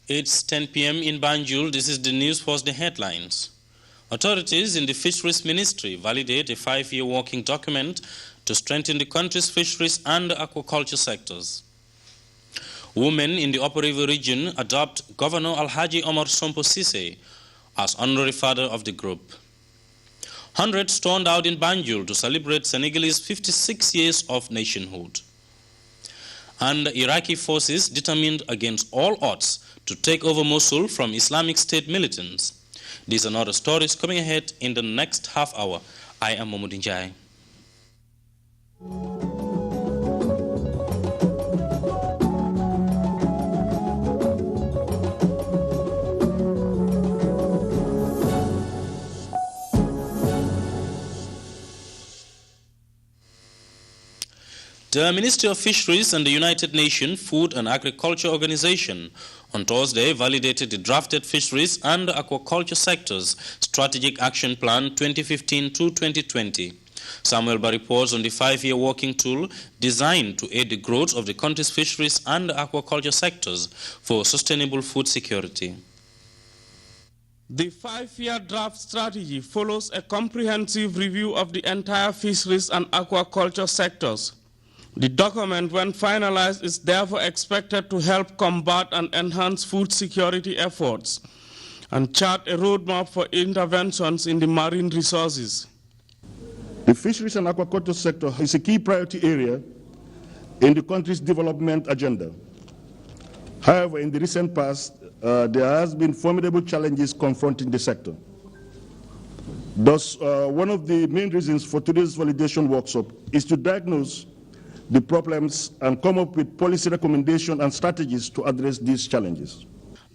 It's 10 p.m. in Banjul. This is the news for the headlines. Authorities in the Fisheries Ministry validate a 5-year working document to strengthen the country's fisheries and aquaculture sectors. Women in the Upper River region adopt Governor Alhaji Omar Sompo Sise as honorary father of the group. Hundreds turned out in Banjul to celebrate Senegalese 56 years of nationhood. And Iraqi forces determined against all odds to take over Mosul from Islamic State militants. These and other stories coming ahead in the next half hour. I am MOMODOU NJIE. The Ministry of Fisheries and the United Nations Food and Agriculture Organization on Thursday validated the drafted Fisheries and Aquaculture Sectors Strategic Action Plan 2015-2020. Samuel Ba reports on the 5-year working tool designed to aid the growth of the country's fisheries and aquaculture sectors for sustainable food security. The 5-year draft strategy follows a comprehensive review of the entire fisheries and aquaculture sectors. The document, when finalized, is therefore expected to help combat and enhance food security efforts and chart a roadmap for interventions in the marine resources. The fisheries and aquaculture sector is a key priority area in the country's development agenda. However, in the recent past, there has been formidable challenges confronting the sector. Thus, one of the main reasons for today's validation workshop is to diagnose the problems and come up with policy recommendations and strategies to address these challenges.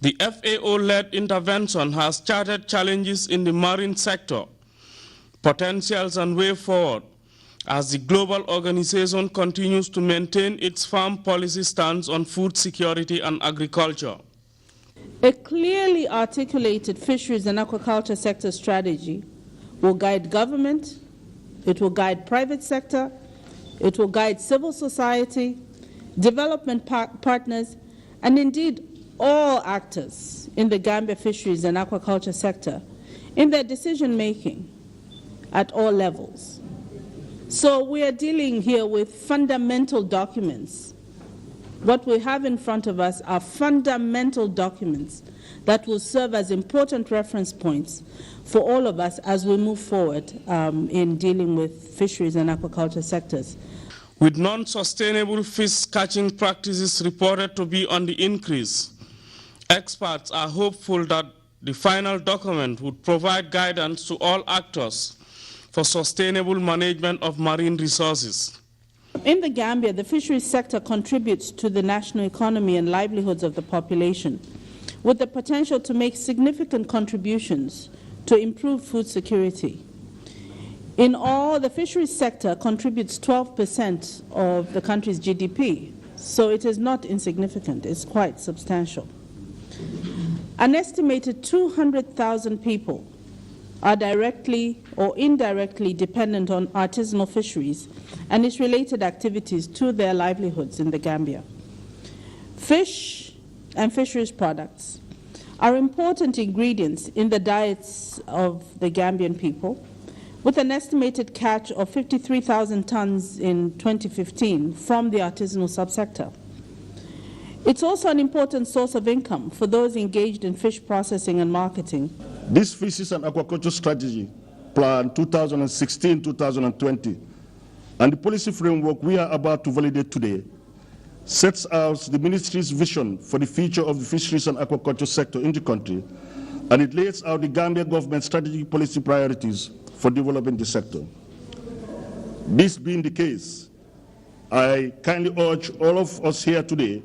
The FAO-led intervention has charted challenges in the marine sector, potentials and way forward, as the global organization continues to maintain its firm policy stance on food security and agriculture. A clearly articulated fisheries and aquaculture sector strategy will guide government, it will guide private sector, it will guide civil society, development partners, and indeed all actors in the Gambia fisheries and aquaculture sector in their decision-making at all levels. So we are dealing here with fundamental documents. What we have in front of us are fundamental documents that will serve as important reference points for all of us as we move forward in dealing with fisheries and aquaculture sectors. With non-sustainable fish catching practices reported to be on the increase, experts are hopeful that the final document would provide guidance to all actors for sustainable management of marine resources. In the Gambia, the fisheries sector contributes to the national economy and livelihoods of the population, with the potential to make significant contributions to improve food security. In all, the fisheries sector contributes 12% of the country's GDP, so it is not insignificant, it's quite substantial. An estimated 200,000 people are directly or indirectly dependent on artisanal fisheries and its related activities to their livelihoods in the Gambia. Fish and fisheries products are important ingredients in the diets of the Gambian people, with an estimated catch of 53,000 tons in 2015 from the artisanal subsector. It's also an important source of income for those engaged in fish processing and marketing. This Fisheries and Aquaculture Strategy Plan 2016-2020 and the policy framework we are about to validate today sets out the Ministry's vision for the future of the fisheries and aquaculture sector in the country, and it lays out the Gambia government strategic policy priorities for developing the sector. This being the case, I kindly urge all of us here today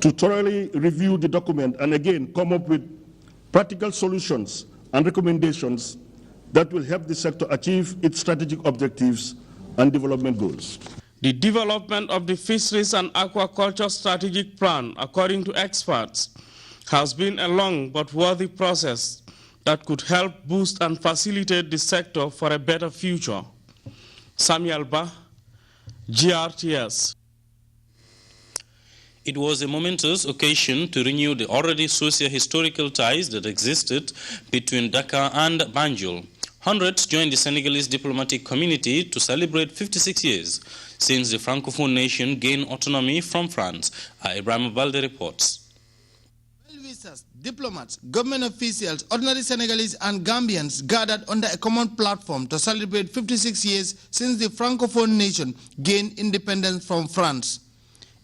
to thoroughly review the document and again come up with practical solutions and recommendations that will help the sector achieve its strategic objectives and development goals. The development of the Fisheries and Aquaculture Strategic Plan, according to experts, has been a long but worthy process that could help boost and facilitate the sector for a better future. Samuel Ba, GRTS. It was a momentous occasion to renew the already socio-historical ties that existed between Dakar and Banjul. Hundreds joined the Senegalese diplomatic community to celebrate 56 years since the Francophone nation gained autonomy from France. Ibrahim Balde reports. Well-wishers, diplomats, government officials, ordinary Senegalese and Gambians gathered under a common platform to celebrate 56 years since the Francophone nation gained independence from France.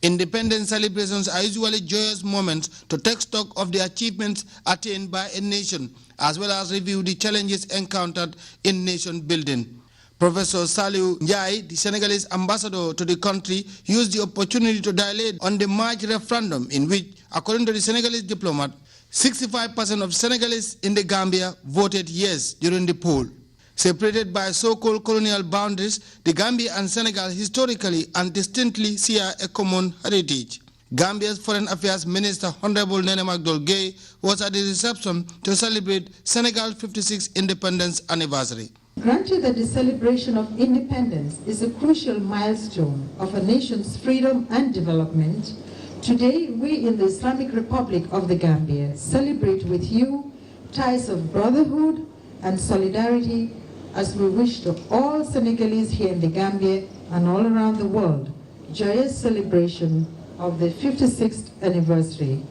Independence celebrations are usually joyous moments to take stock of the achievements attained by a nation, as well as review the challenges encountered in nation building. Professor Saliou NJIE, the Senegalese ambassador to the country, used the opportunity to dilate on the March referendum in which, according to the Senegalese diplomat, 65% of Senegalese in the Gambia voted yes during the poll. Separated by so-called colonial boundaries, the Gambia and Senegal historically and distinctly share a common heritage. Gambia's Foreign Affairs Minister Honorable Nene Magdol Gueye was at the reception to celebrate Senegal's 56th independence anniversary. Granted that the celebration of independence is a crucial milestone of a nation's freedom and development, today we in the Islamic Republic of the Gambia celebrate with you ties of brotherhood and solidarity as we wish to all Senegalese here in the Gambia and all around the world joyous celebration of the 56th anniversary.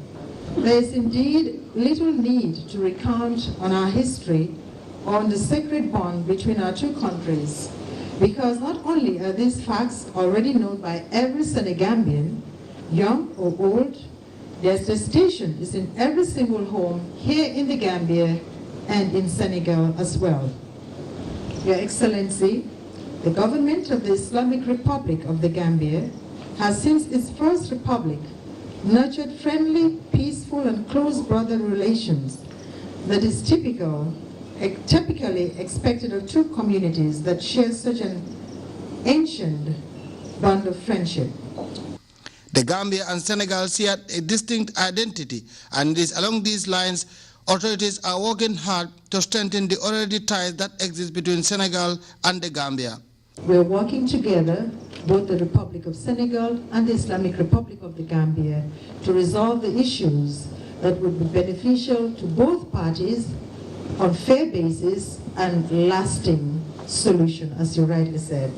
There is indeed little need to recount on our history or on the sacred bond between our two countries, because not only are these facts already known by every Senegambian, young or old, their gestation is in every single home here in the Gambia and in Senegal as well. Your Excellency, the government of the Islamic Republic of the Gambia has since its first republic nurtured friendly, peaceful and close brother relations that is typically expected of two communities that share such an ancient bond of friendship. The Gambia and Senegal share a distinct identity, and it is along these lines authorities are working hard to strengthen the already ties that exist between Senegal and the Gambia. We are working together, both the Republic of Senegal and the Islamic Republic of the Gambia, to resolve the issues that would be beneficial to both parties on fair basis and lasting solution, as you rightly said.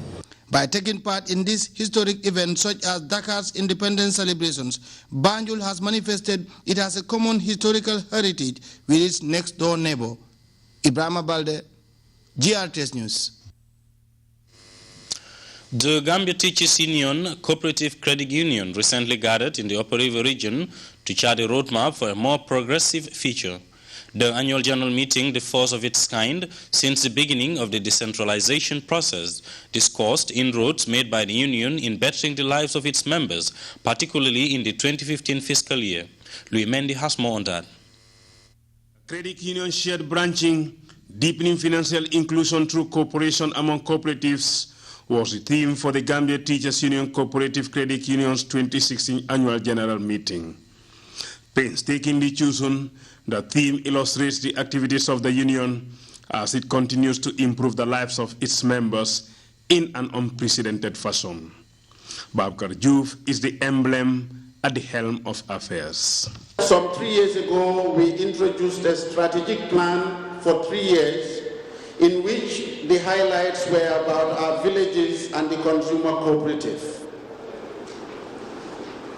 By taking part in this historic event such as Dakar's independence celebrations, Banjul has manifested it has a common historical heritage with its next-door neighbor. Ibrahim Balde, GRTS News. The Gambia Teachers Union Cooperative Credit Union recently gathered in the Upper River region to chart a roadmap for a more progressive future. The annual general meeting, the first of its kind since the beginning of the decentralization process, discussed inroads made by the union in bettering the lives of its members, particularly in the 2015 fiscal year. Louis Mendy has more on that. Credit union shared branching, deepening financial inclusion through cooperation among cooperatives was the theme for the Gambia Teachers Union Cooperative Credit Union's 2016 annual general meeting. Painstakingly chosen, the theme illustrates the activities of the union as it continues to improve the lives of its members in an unprecedented fashion. Babkar Diouf is the emblem at the helm of affairs. Some 3 years ago, we introduced a strategic plan for 3 years in which the highlights were about our villages and the consumer cooperative.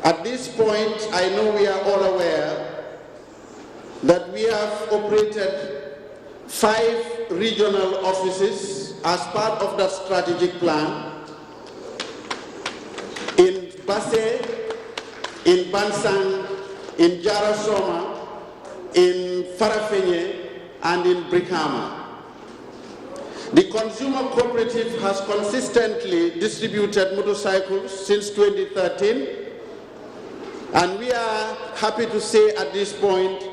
At this point, I know we are all aware that we have operated 5 regional offices as part of that strategic plan in Basse, in Bansang, in Jarasoma, in Farafenye, and in Brikama. The consumer cooperative has consistently distributed motorcycles since 2013, and we are happy to say at this point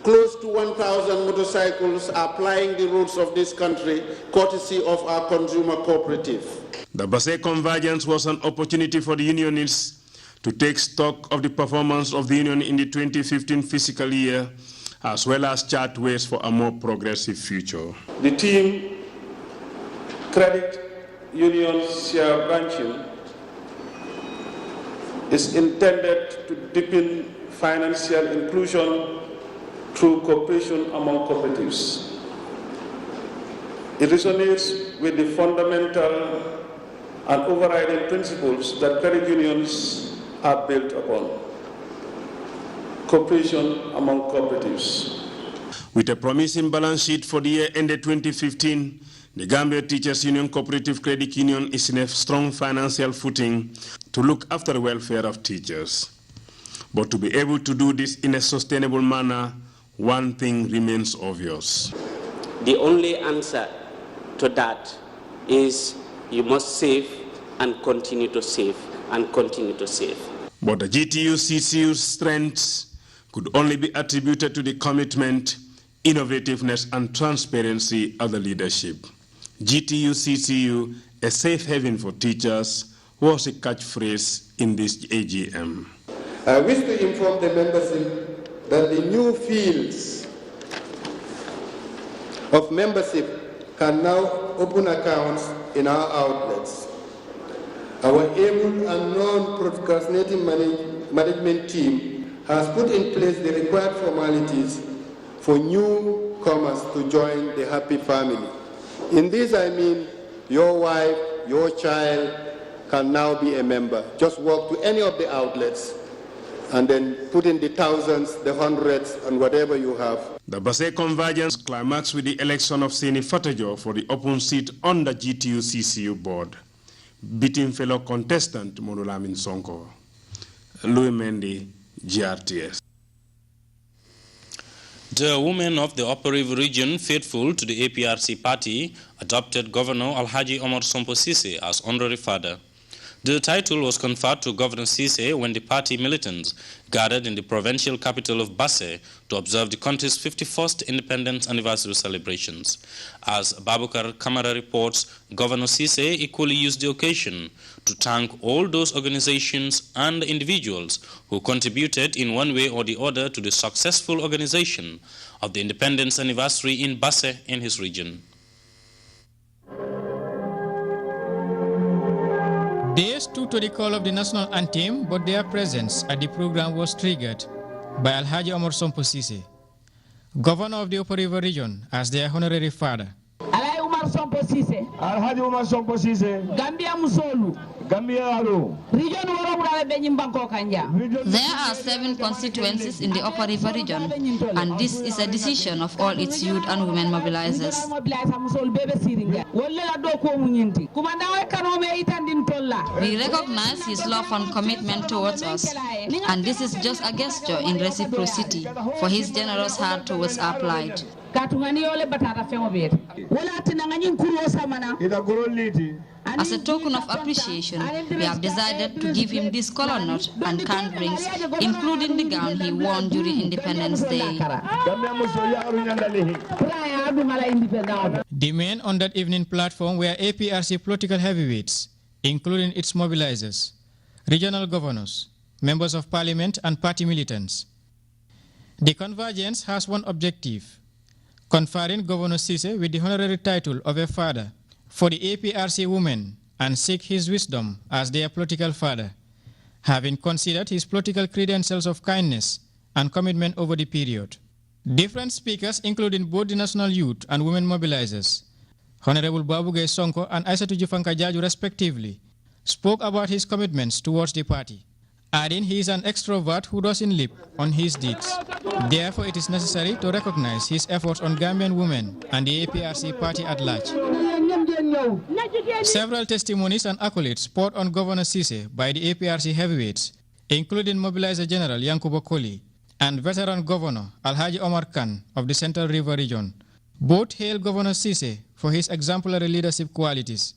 close to 1,000 motorcycles are plying the roads of this country courtesy of our consumer cooperative. The Basse Convergence was an opportunity for the unionists to take stock of the performance of the union in the 2015 fiscal year, as well as chart ways for a more progressive future. The team Credit Union Share Branching is intended to deepen financial inclusion through cooperation among cooperatives. It resonates with the fundamental and overriding principles that credit unions are built upon. Cooperation among cooperatives. With a promising balance sheet for the year ended 2015, the Gambia Teachers Union Cooperative Credit Union is in a strong financial footing to look after the welfare of teachers. But to be able to do this in a sustainable manner, one thing remains obvious. The only answer to that is you must save and continue to save and continue to save. But the GTU-CCU's strengths could only be attributed to the commitment, innovativeness, and transparency of the leadership. GTU-CCU, a safe haven for teachers, was a catchphrase in this AGM. I wish to inform the membership that the new fields of membership can now open accounts in our outlets. Our able and non-procrastinating management team has put in place the required formalities for newcomers to join the happy family. In this I mean your wife, your child can now be a member. Just walk to any of the outlets and then put in the thousands, the hundreds, and whatever you have. The Basse Convergence climaxed with the election of Seni Fatajo for the open seat on the GTU-CCU board, beating fellow contestant Monolamin Sonko. Louis Mendy, GRTS. The women of the Upper River region, faithful to the APRC party, adopted Governor Alhaji Omar Sompo Sise as honorary father. The title was conferred to Governor Sise when the party militants gathered in the provincial capital of Basse to observe the country's 51st independence anniversary celebrations. As Babukar Kamara reports, Governor Sise equally used the occasion to thank all those organizations and individuals who contributed in one way or the other to the successful organization of the independence anniversary in Basse in his region. They stood to the call of the national anthem, but their presence at the program was triggered by Alhaji Omar Sompo Sise, Governor of the Upper River region, as their honorary father. Alhaji Omar Sompo Sise. Alhaji Omar Sompo Sise. Gambia Musolu. Gambia Aru. There are 7 constituencies in the Upper River region, and this is a decision of all its youth and women mobilizers. We recognize his love and commitment towards us, and this is just a gesture in reciprocity for his generous heart towards our plight. As a token of appreciation, we have decided to give him this collar nut and canned rings, including the gown he wore during Independence Day. The men on that evening platform were APRC political heavyweights, including its mobilizers, regional governors, members of parliament, and party militants. The convergence has one objective: conferring Governor Sise with the honorary title of a father for the APRC women and seek his wisdom as their political father, having considered his political credentials of kindness and commitment over the period. Different speakers, including both the national youth and women mobilizers, Honorable Babugay Sonko and Aissatou Jufanka Jaju respectively, spoke about his commitments towards the party, adding he is an extrovert who doesn't live on his deeds. Therefore, it is necessary to recognize his efforts on Gambian women and the APRC party at large. Several testimonies and accolades poured on Governor Sise by the APRC heavyweights, including Mobilizer General Yankuba Koli and veteran Governor Alhaji Omar Khan of the Central River region. Both hail Governor Sise for his exemplary leadership qualities.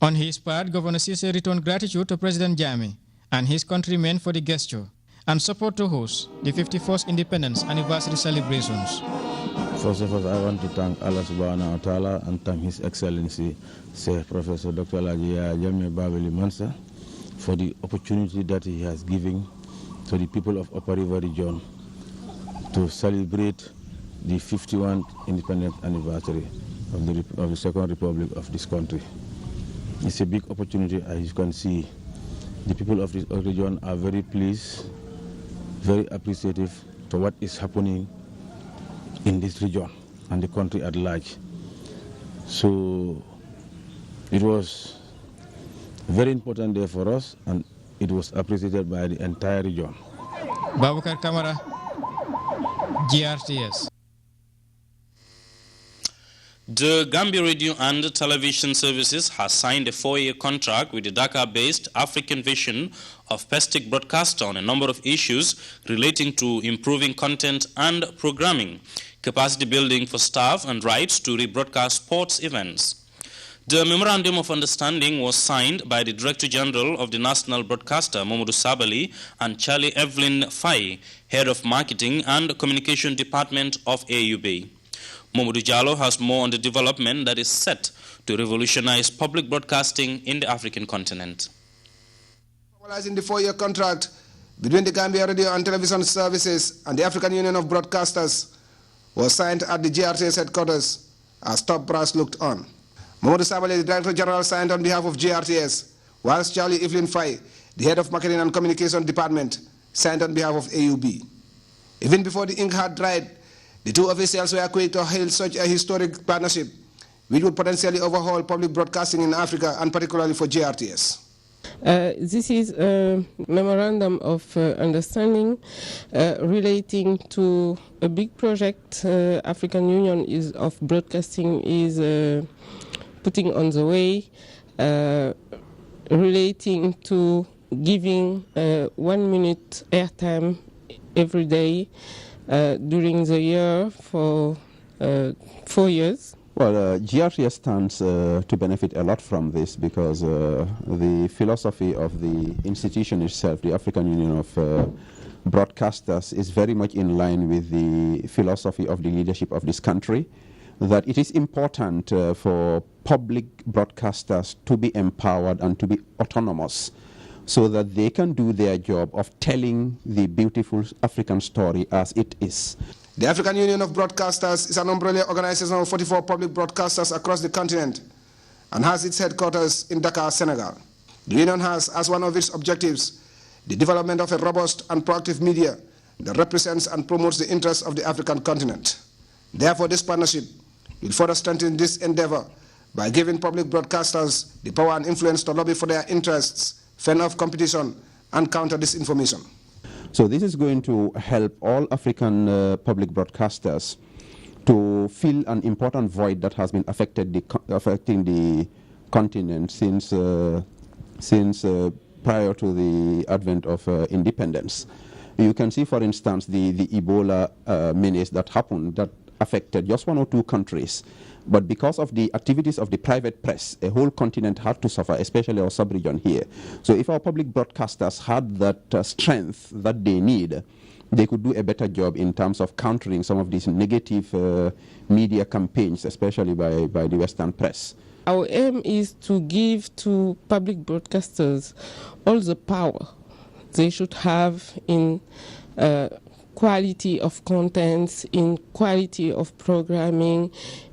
On his part, Governor Sise returned gratitude to President Jammeh and his countrymen for the gesture and support to host the 51st Independence Anniversary celebrations. First of all, I want to thank Allah subhanahu wa ta'ala and thank His Excellency, Sir Professor Dr. Alhaji Jammeh Babili Mansa, for the opportunity that he has given to the people of Upper River region to celebrate the 51st Independence Anniversary of the Second Republic of this country. It's a big opportunity, as you can see. The people of this region are very pleased, very appreciative to what is happening in this region and the country at large. So it was a very important day for us, and it was appreciated by the entire region. Babukar Kamara, GRTS. The Gambia Radio and Television Services has signed a 4-year contract with the Dhaka-based African Vision of Pestic Broadcaster on a number of issues relating to improving content and programming, capacity building for staff, and rights to rebroadcast sports events. The Memorandum of Understanding was signed by the Director General of the National Broadcaster, MOMODOU Sabali, and Charlie Evelyn Faye, Head of Marketing and Communication Department of AUB. MOMODOU Jallo has more on the development that is set to revolutionize public broadcasting in the African continent. Formalizing the 4-year contract between the Gambia Radio and Television Services and the African Union of Broadcasters was signed at the GRTS headquarters as top brass looked on. MOMODOU Sabali, the Director General, signed on behalf of GRTS, whilst Charlie Evelyn Faye, the Head of Marketing and Communication Department, signed on behalf of AUB. Even before the ink had dried, the two officials were quick to hail such a historic partnership, which would potentially overhaul public broadcasting in Africa, and particularly for GRTS. This is a memorandum of understanding relating to a big project African Union of Broadcasting is putting on the way, relating to giving 1 minute airtime every day during the year for 4 years. Well, GRTS stands to benefit a lot from this because the philosophy of the institution itself, the African Union of Broadcasters, is very much in line with the philosophy of the leadership of this country, that it is important for public broadcasters to be empowered and to be autonomous, so that they can do their job of telling the beautiful African story as it is. The African Union of Broadcasters is an umbrella organization of 44 public broadcasters across the continent and has its headquarters in Dakar, Senegal. The union has as one of its objectives the development of a robust and proactive media that represents and promotes the interests of the African continent. Therefore, this partnership will further strengthen this endeavor by giving public broadcasters the power and influence to lobby for their interests, fend off competition, and counter disinformation. So this is going to help all African public broadcasters to fill an important void that has been affecting the continent since prior to the advent of independence. You can see, for instance, the Ebola menace that happened, that affected just 1 or 2 countries. But because of the activities of the private press, a whole continent had to suffer, especially our sub-region here. So if our public broadcasters had that strength that they need, they could do a better job in terms of countering some of these negative media campaigns, especially by the Western press. Our aim is to give to public broadcasters all the power they should have in quality of contents, in quality of programming,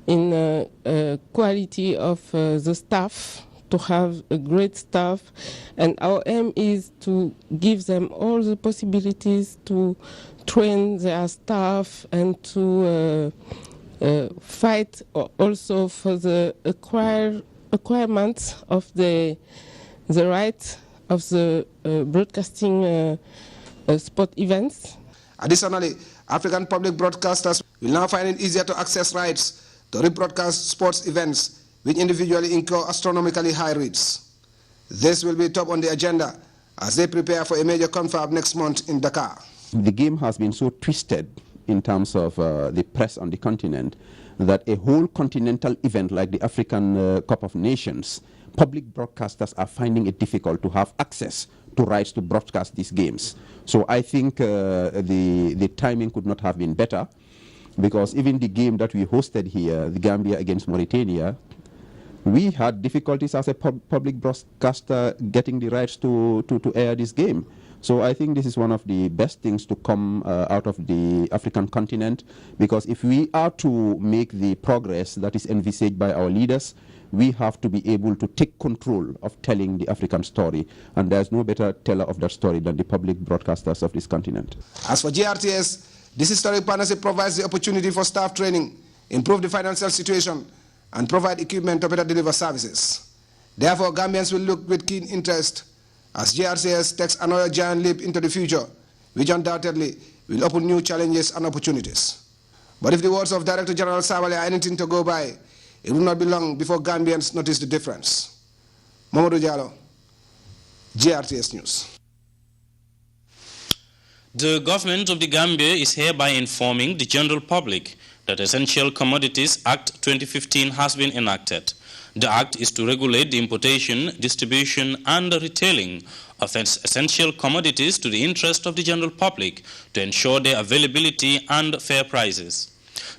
in quality of the staff, to have a great staff. And our aim is to give them all the possibilities to train their staff and to fight also for the acquirement of the right of the broadcasting sport events. Additionally, African public broadcasters will now find it easier to access rights to rebroadcast sports events, which individually incur astronomically high rates. This will be top on the agenda as they prepare for a major confab next month in Dakar. The game has been so twisted in terms of the press on the continent that a whole continental event like the African Cup of Nations, public broadcasters are finding it difficult to have access to rights to broadcast these games. So I think the timing could not have been better, because even the game that we hosted here, the Gambia against Mauritania, we had difficulties as a public broadcaster getting the rights to air this game. So I think this is one of the best things to come out of the African continent, because if we are to make the progress that is envisaged by our leaders, we have to be able to take control of telling the African story. And there's no better teller of that story than the public broadcasters of this continent. As for GRTS, this historic partnership provides the opportunity for staff training, improve the financial situation, and provide equipment to better deliver services. Therefore, Gambians will look with keen interest as GRCS takes another giant leap into the future, which undoubtedly will open new challenges and opportunities. But if the words of Director General Sabali are anything to go by, it will not be long before Gambians notice the difference. MOMODOU Diallo, GRTS News. The government of the Gambia is hereby informing the general public that Essential Commodities Act 2015 has been enacted. The act is to regulate the importation, distribution, and retailing of essential commodities to the interest of the general public to ensure their availability and fair prices.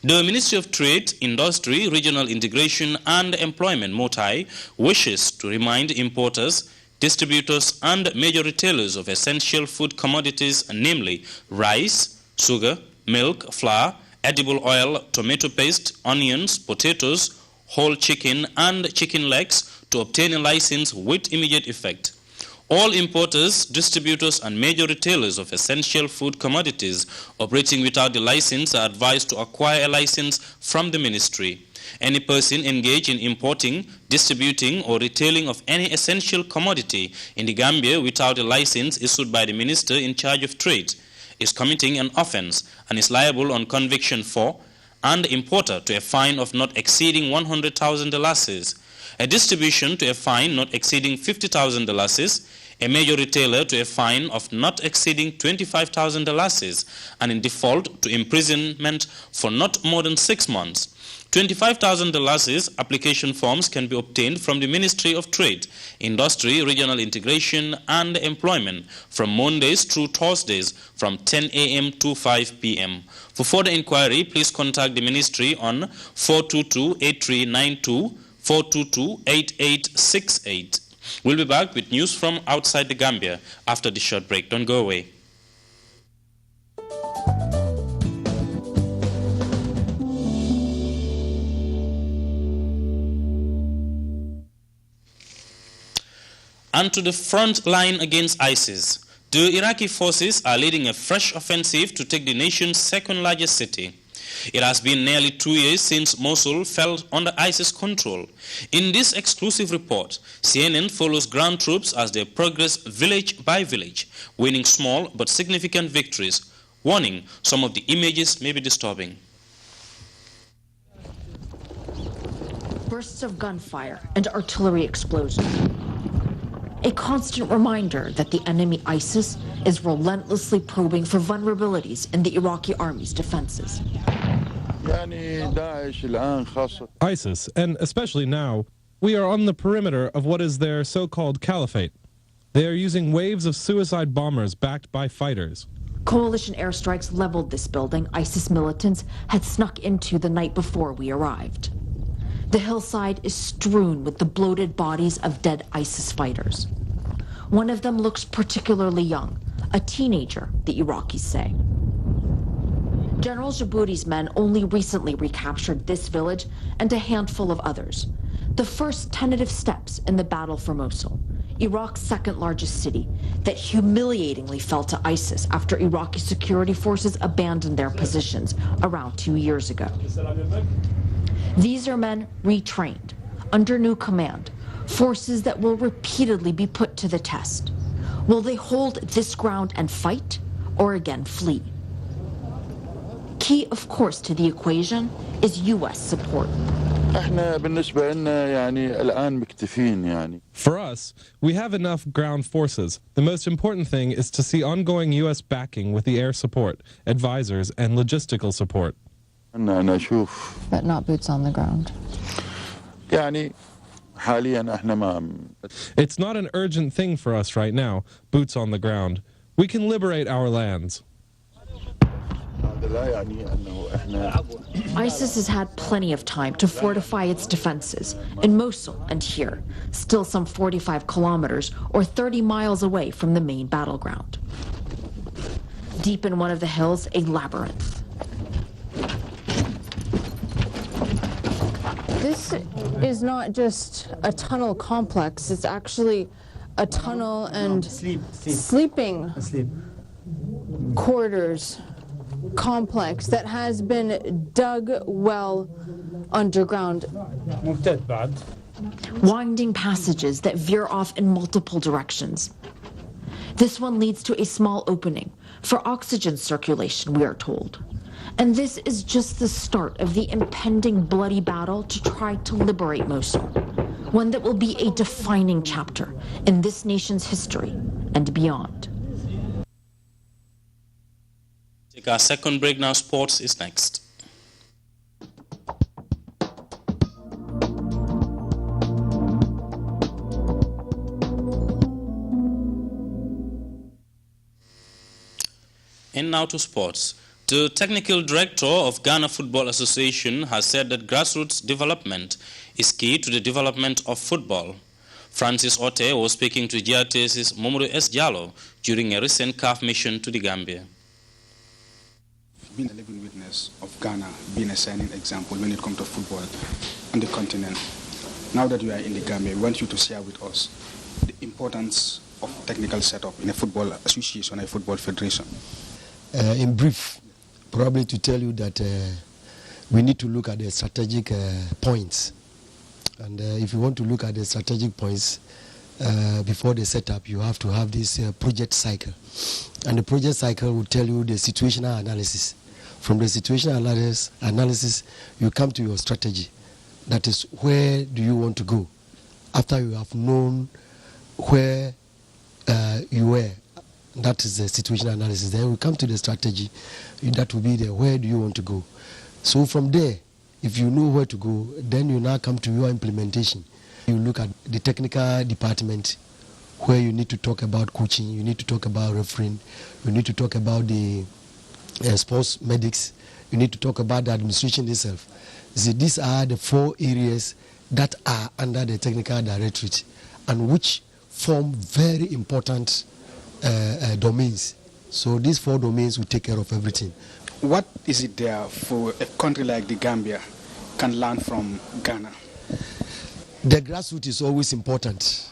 The Ministry of Trade, Industry, Regional Integration, and Employment, MOTAI, wishes to remind importers, distributors, and major retailers of essential food commodities, namely rice, sugar, milk, flour, edible oil, tomato paste, onions, potatoes, whole chicken, and chicken legs to obtain a license with immediate effect. All importers, distributors, and major retailers of essential food commodities operating without the license are advised to acquire a license from the ministry. Any person engaged in importing, distributing, or retailing of any essential commodity in the Gambia without a license issued by the minister in charge of trade is committing an offense and is liable on conviction for and importer to a fine of not exceeding $100,000, a distribution to a fine not exceeding $50,000, a major retailer to a fine of not exceeding $25,000, and in default to imprisonment for not more than 6 months. $25,000 application forms can be obtained from the Ministry of Trade, Industry, Regional Integration, and Employment from Mondays through Thursdays from 10 a.m. to 5 p.m. For further inquiry, please contact the Ministry on 422-8392, 422-8868. We'll be back with news from outside the Gambia after this short break. Don't go away. And to the front line against ISIS. The Iraqi forces are leading a fresh offensive to take the nation's second largest city. It has been nearly 2 years since Mosul fell under ISIS control. In this exclusive report, CNN follows ground troops as they progress village by village, winning small but significant victories. Warning, some of the images may be disturbing. Bursts of gunfire and artillery explosions. A constant reminder that the enemy ISIS is relentlessly probing for vulnerabilities in the Iraqi army's defenses. ISIS, and especially now, we are on the perimeter of what is their so-called caliphate. They are using waves of suicide bombers backed by fighters. Coalition airstrikes leveled this building ISIS militants had snuck into the night before we arrived. The hillside is strewn with the bloated bodies of dead ISIS fighters. One of them looks particularly young, a teenager, the Iraqis say. General Djibouti's men only recently recaptured this village and a handful of others. The first tentative steps in the battle for Mosul, Iraq's second largest city, that humiliatingly fell to ISIS after Iraqi security forces abandoned their positions around 2 years ago. These are men retrained, under new command, forces that will repeatedly be put to the test. Will they hold this ground and fight, or again flee? Key, of course, to the equation is U.S. support. For us, we have enough ground forces. The most important thing is to see ongoing U.S. backing with the air support, advisors, and logistical support. But not boots on the ground. It's not an urgent thing for us right now, boots on the ground. We can liberate our lands. ISIS has had plenty of time to fortify its defenses in Mosul and here, still some 45 kilometers or 30 miles away from the main battleground. Deep in one of the hills, a labyrinth. This is not just a tunnel complex, it's actually a tunnel and sleeping quarters complex that has been dug well underground. Winding passages that veer off in multiple directions. This one leads to a small opening for oxygen circulation, we are told. And this is just the start of the impending bloody battle to try to liberate Mosul, one that will be a defining chapter in this nation's history and beyond. Take our second break now. Sports is next. And now to sports. The technical director of Ghana Football Association has said that grassroots development is key to the development of football. Francis Ote was speaking to Grts' MOMODOU S. Jallo during a recent CAF mission to the Gambia. Being a living witness of Ghana being a shining example when it comes to football on the continent. Now that you are in the Gambia, we want you to share with us the importance of technical setup in a football association, a football federation. In brief, probably to tell you that we need to look at the strategic points. And if you want to look at the strategic points, before the setup, you have to have this project cycle. And the project cycle will tell you the situational analysis. From the situational analysis, you come to your strategy. That is, where do you want to go? After you have known where you were, that is the situational analysis. Then we come to the strategy. That will be the where do you want to go. So from there, if you know where to go, then you now come to your implementation. You look at the technical department, where you need to talk about coaching, you need to talk about refereeing, you need to talk about the sports medics, you need to talk about the administration itself. See, these are the 4 areas that are under the technical directorate and which form very important domains. So these 4 domains will take care of everything. What is it there for a country like the Gambia can learn from Ghana? The grassroots is always important.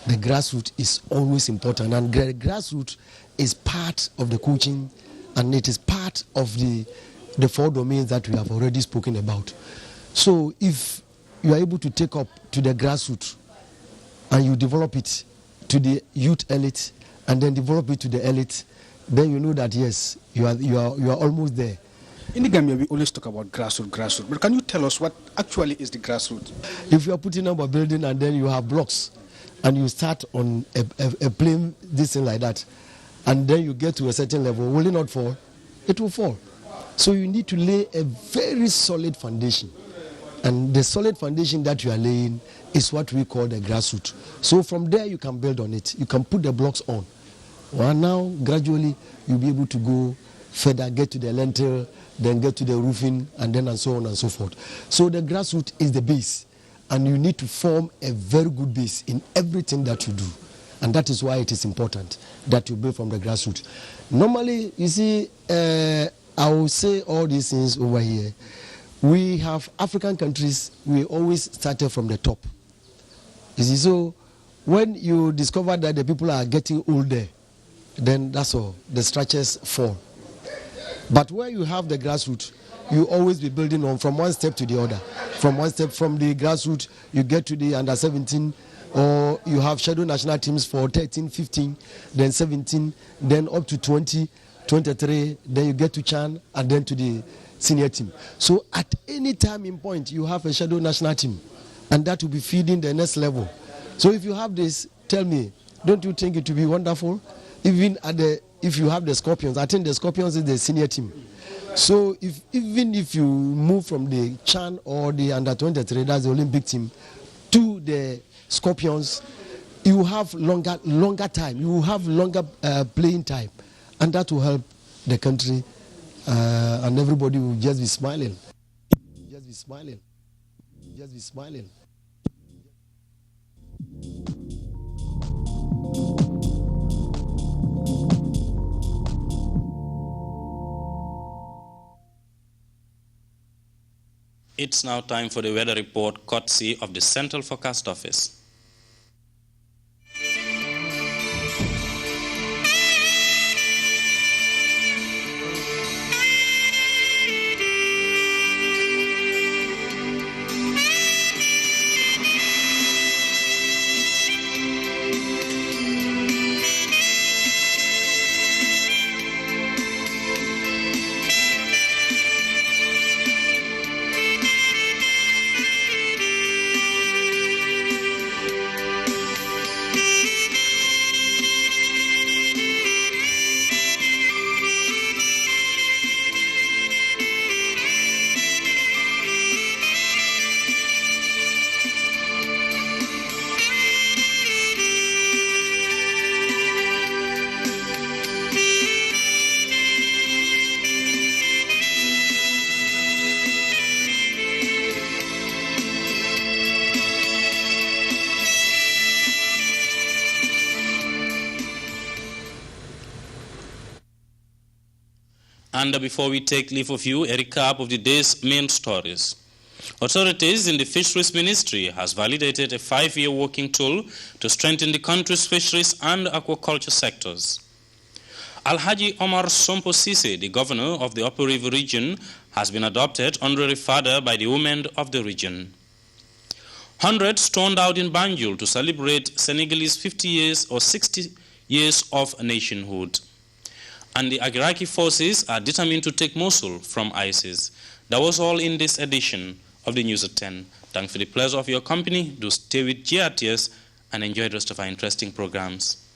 The grassroots is always important, and the grassroots is part of the coaching, and it is part of the 4 domains that we have already spoken about. So if you are able to take up to the grassroots and you develop it to the youth elite and then develop it to the elite, then you know that yes, you are almost there. In the Gambia, we always talk about grassroots, but can you tell us what actually is the grassroots? If you are putting up a building and then you have blocks, and you start on a plain this thing like that, and then you get to a certain level, will it not fall? It will fall. So you need to lay a very solid foundation. And the solid foundation that you are laying is what we call the grassroots. So from there you can build on it. You can put the blocks on. Well, now, gradually, you'll be able to go further, get to the lintel, then get to the roofing, and then and so on and so forth. So the grassroots is the base. And you need to form a very good base in everything that you do. And that is why it is important that you build from the grassroots. Normally, you see, I will say all these things over here. We have African countries, we always started from the top. You see, so when you discover that the people are getting older, then that's all, the structures fall. But where you have the grassroots, you always be building on from one step to the other. From one step from the grassroots, you get to the under 17, or you have shadow national teams for 13, 15, then 17, then up to 20, 23, then you get to CHAN, and then to the senior team. So at any time in point, you have a shadow national team, and that will be feeding the next level. So if you have this, tell me, don't you think it will be wonderful? Even if you have the Scorpions, I think the Scorpions is the senior team. So even if you move from the CHAN or the under 23, that's the Olympic team, to the Scorpions, you have longer time, you have longer playing time, and that will help the country and everybody will just be smiling. Just be smiling. Just be smiling. It's now time for the weather report courtesy of the Central Forecast Office. And before we take leave of you, a recap of the day's main stories. Authorities in the Fisheries Ministry has validated a 5-year working tool to strengthen the country's fisheries and aquaculture sectors. Alhaji Omar Sompo Sise, the governor of the Upper River region, has been adopted honorary father by the women of the region. Hundreds turned out in Banjul to celebrate Senegalese 50 years or 60 years of nationhood. And the Iraqi forces are determined to take Mosul from ISIS. That was all in this edition of the News at 10. Thanks for the pleasure of your company. Do stay with GRTS and enjoy the rest of our interesting programs.